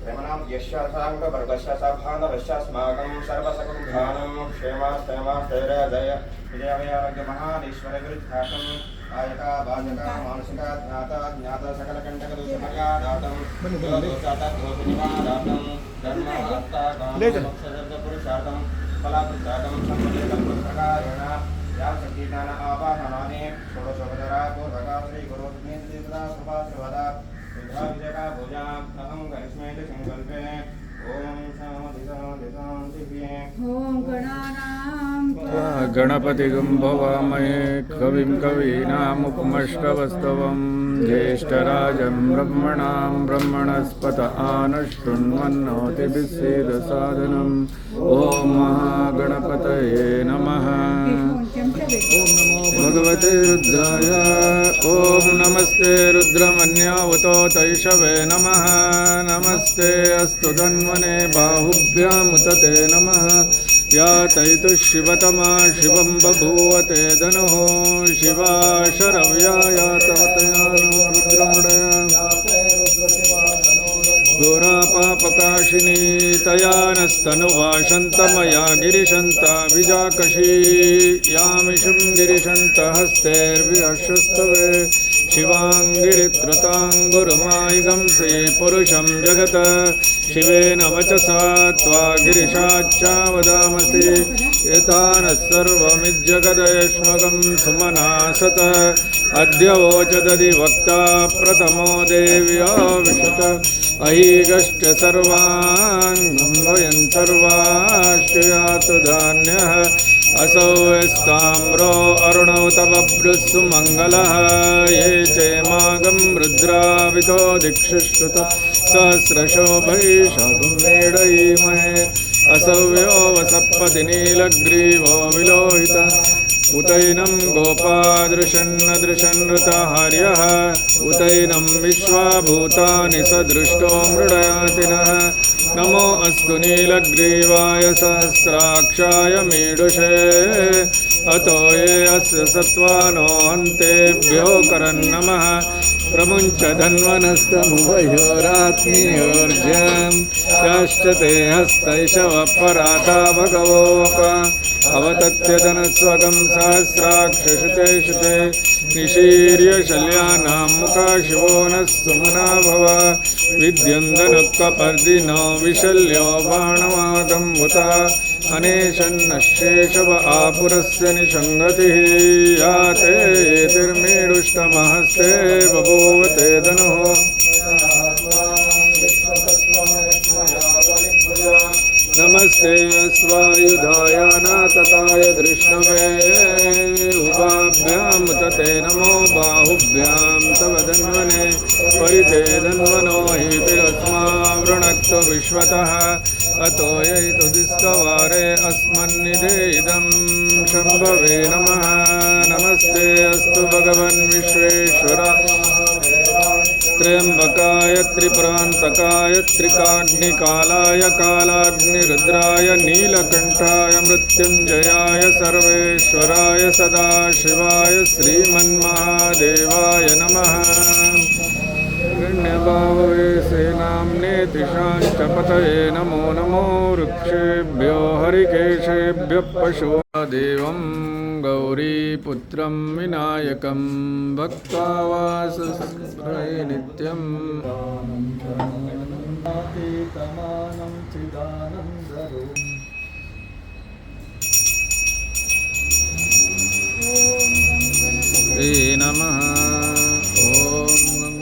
रमणां यशासाङ्गवर्गस्याभागवश्यास्माकं सर्वसकुम्भानं क्षेमास्तैर्जय विजयवैराग्यमहानीश्वरविरुद्धाटं कायका वाचका मानसिका ज्ञाता ज्ञात सकलकण्टकदोषमर्यादातं दोषातद्दोषनिवारातं धर्मात्तागामोक्षपुरुषार्थं फलापुरुषार्थं सम्पदेकल्पप्रकारेण यावसङ्गीतान आवाहनानि षोडशोपचारा पूर्वका श्रीगुरुदेवता सुभाश्रवदा विजयका भुजाम् अहं करिष्मेति संकल्पे ओम शांति शांति शांति ओम गणानां गणपतिगं भवामहे कविं कवीनामुपमश्रवस्तवं ज्येष्ठराजं ब्रह्मणां ब्रह्मणस्पत आनशृण्वन्नोतिभिस्सीदसादनम् ॐ महागणपतये नमः। भगवते रुद्राय ॐ नमस्ते रुद्रमन्यावतो तैषवे नमः। नमस्ते अस्तु धन्वने बाहुभ्यामुतते नमः। या तैतु शिवतमा शिवं बभूवते धनुः शिवा शरव्या या तवतया नो रुद्रमुडया घोरापापकाशिनी तया नस्तनुवाशन्तमया गिरिशन्ता विजाकशी यामिषुं गिरिशन्तहस्तैर्विहर्षस्तवे शिवाङ्गिरित्रताङ्गुरुमायिगंसि पुरुषं जगत शिवेन वचसा त्वा गिरिशाच्चावदामसि यथा नः सर्वमिज्जगदयष्मगं सुमना सत अद्य वोचदधिवक्ता प्रथमो देव्या विशत अहीगश्च सर्वाङ्गं वयं सर्वाश्चयातु धान्यः असौ स्ताम्रो अरुणौ तव बृत्सु मङ्गलः ये चेमागं रुद्रावितो दिक्षुश्रुत सहस्रशोभैषागुं मीडयीमहे असव्यो वसप्पति नीलग्रीवो विलोहित उतैनं गोपादृशन्नदृशन्नृतहार्यः उतैनं विश्वाभूतानि सदृष्टो मृडयाति नः नमो अस्तु नीलग्रीवाय सहस्राक्षाय मीडुषे अतो ये अस्य सत्त्वानो अन्तेभ्यो करन्नमः प्रमुञ्च धन्वनस्तमुभयोरात्मीयोर्जं याश्चते हस्तैषवपराता भगवोप अवतत्यधनस्वगं सहस्राक्षशुते शुते निशीर्य शल्यानां मुखा शिवो नः सुमना भव विद्यन्दनुक्कपर्दिनो विशल्यो बाणवागं मुता अनेशन्नशेषव आपुरस्य निषङ्गतिः या ते तिर्मीडुष्टमहस्ते बभूवते धनुः नमस्ते अस्वायुधाय नातताय धृष्णवे उभाभ्यां तते नमो बाहुभ्यां तव धन्वने परिते धन्वनो हितिरस्मावृणक्तु विश्वतः अतो यैतु दिस्तवारे अस्मन्निधेदं शम्भवे नमः। नमस्ते अस्तु भगवन् विश्वेश्वर त्र्यंबकाय त्रिपुरान्तकाय त्रिकाग्निकालाय कालाग्निरुद्राय नीलकण्ठाय मृत्युञ्जयाय सर्वेश्वराय सदाशिवाय श्रीमन्महादेवाय नमः। हिरण्यभावे सेनाम्नेतिशाञ्च पतये नमो नमो वृक्षेभ्यो हरिकेशेभ्यः पशुदेवं गौरीपुत्रं विनायकं भक्त्वावासस्महे नित्यं अतीतमानं चिदानन्दरूपम् ते नमः। ॐ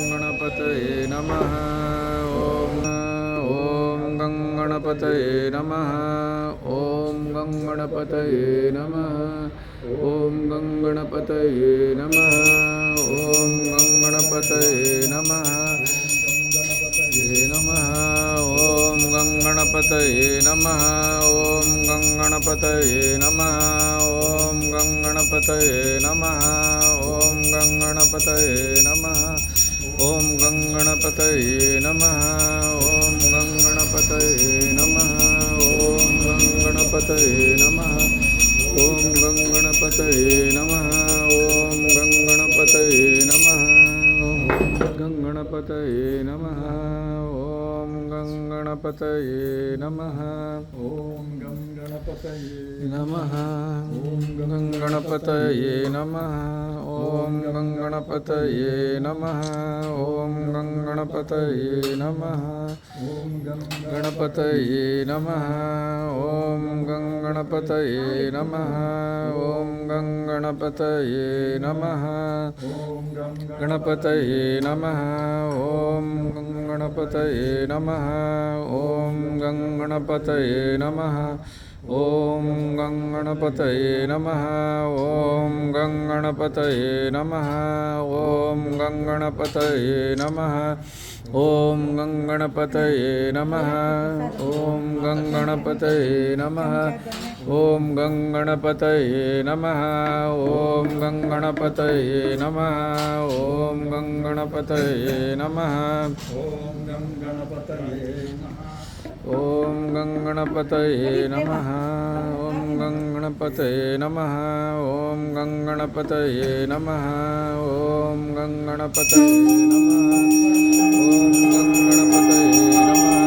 गणपतये नमः। ॐ गणपतये नमः। ॐ गणपतये नमः। ॐ गणपतये नमः। ॐ गणपतये नमः। नमः ॐ गणपतये नमः। ॐ गणपतये नमः। ॐ गणपतये नमः। ॐ गणपतये नमः। ॐ गङ्गणपतये नमः ॐ गङ्गणपतये नमः ॐ गङ्गणपतये नमः ॐ गङ्गणपतये नमः ॐ गङ्गणपतये नमः ॐ गङ्गणपतये नमः ॐ गङ्गणपतये नमः ॐ गं गणपतये नमः ॐ गङ्गणपतये नमः ॐ गङ्गणपतये नमः ॐ गङ्गणपतये नमः ॐ गं गणपतये नमः ॐ गङ्गणपतये नमः ॐ गङ्गणपतये नमः ॐ गं गणपतये नमः ॐ गङ्गणपतये नमः ॐ गङ्गणपतये नमः ॐ गङ्गणपतये नमः ॐ गङ्गणपतये नमः ॐ गङ्गणपतये नमः ॐ गङ्गणपतये नमः ॐ गङ्गणपतये नमः ॐ गङ्गणपतये नमः ॐ गङ्गणपतये नमः ॐ गङ्गणपतये नमः ॐ गं गणपतये नमः ॐ गङ्गणपतये नमः ॐ गङ्गणपतये नमः ॐ गङ्गणपतये नमः ॐ गङ्गणपतये नमः ॐ गङ्गणपतये नमः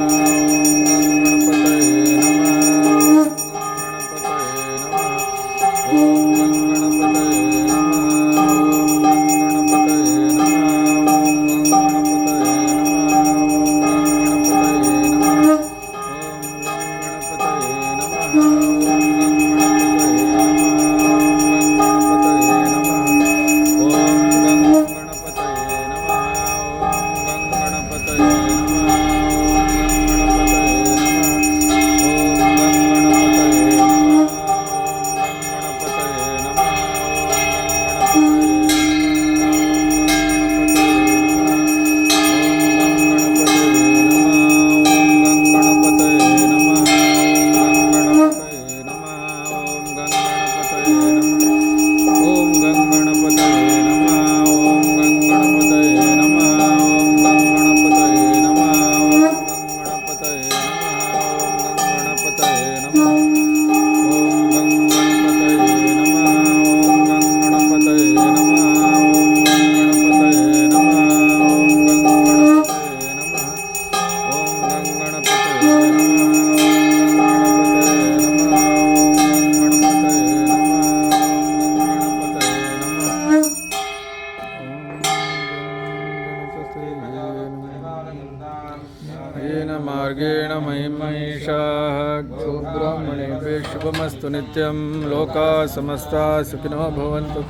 येन मार्गेण महिमैषाः गोब्राह्मणेभ्यः शुभमस्तु नित्यं लोकाः समस्ताः सुखिनो भवन्तु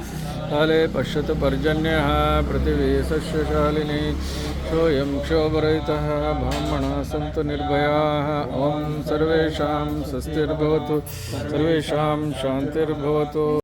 काले पश्यतु पर्जन्यः पृथिवी सस्यशालिनी सोऽयं क्षोभरहितः ब्राह्मणाः सन्तु निर्भयाः ॐ सर्वेषां स्वस्तिर्भवतु सर्वेषां शान्तिर्भवतु।